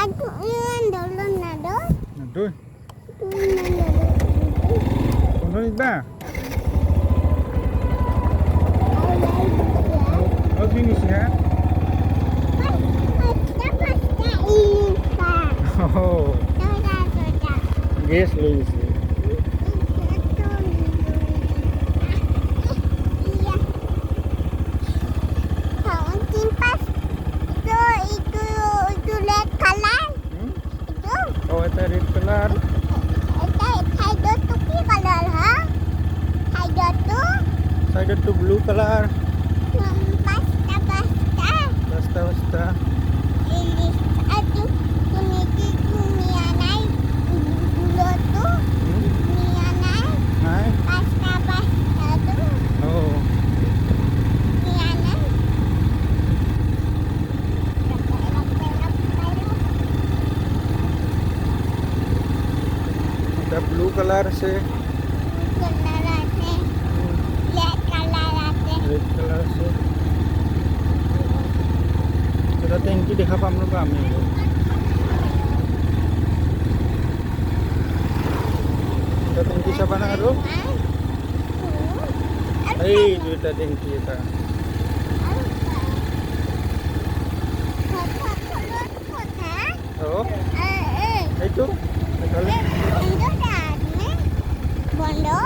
Aku dulu nado. Nandun. Nado. Nandun ba? Ayah Oh, finish ya? Pasta ini pak. Oh, Soda. yes, Luis. Iya. Tahun timpas itu red color. Hmm? Itu Oh, ito red color. Tiger tuh ki color ha? Tiger tuh Side to blue color. pasta. Basta. Ilis aduh kuniki kumianai dulu tuh Hmm? mianai Ay. pasta tuh Oh. mianai. Ada blue color se. Kalarate, lihat kalarate. Red color se. Kita tengki দেখা পাম ৰবা আমি। এটা টেংকি চাবা না আৰু এই দুটা টেংকি এটা oh itu sekali Bondo.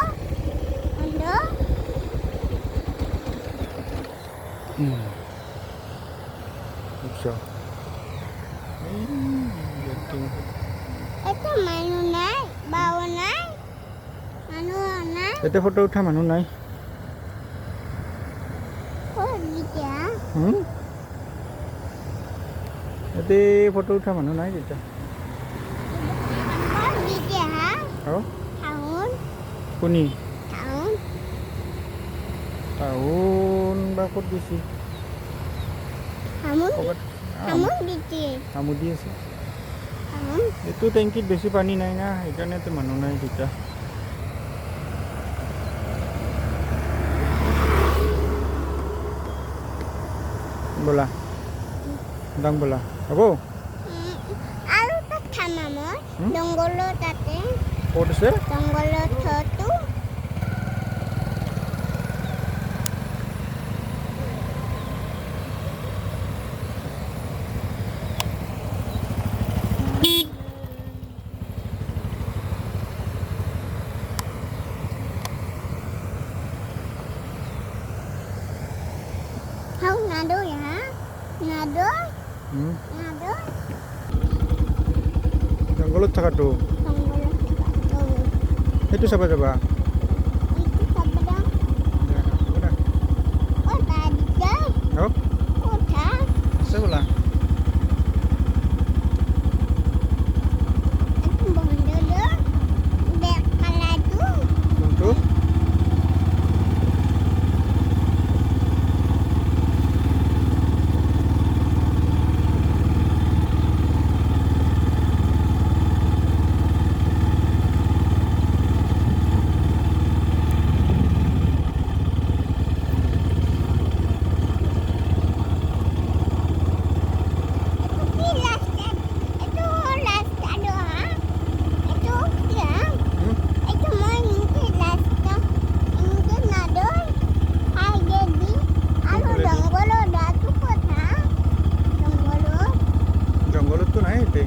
bisa Itu manu naik, bau naik, manu naik. এটা ফটো উঠা মানুহ নাই Kok gitu ya? এতে ফটো উঠা মানুহ নাই তেতিয়া Kok gitu ya? oh Tahun, কোনি tahun. tahun bakut দিছি Kamu, ক'ৰবাত kamu gitu. আমু দি আছে Kamu, এইটো টেংকিত বেছি পানী নাই না সেইকাৰণেতো মানুহ নাই তেতিয়া ব'লা দাং ব'লা হ'ব আৰু তাত থামা মই জংঘলৰ তাতে ক'ত আছে জংঘলৰ থটো Không nado ya? Nado? Nado? জংঘলত থকাটো Janggolan tuh. সেইটো চাব যাবা Itu siapa dong? Oh tadi dong. oh Udah. আছে ব'লা Itu bondo dong. Udah kalah tuh. কোনটো Itu last kado ha? Itu ya. Hmm? Itu mau ini last tuh. Ini nado. Hai jadi. Anu boleh di- donggolo dah tuh kota. Donggolo. জংঘলততো নাই এতিয়া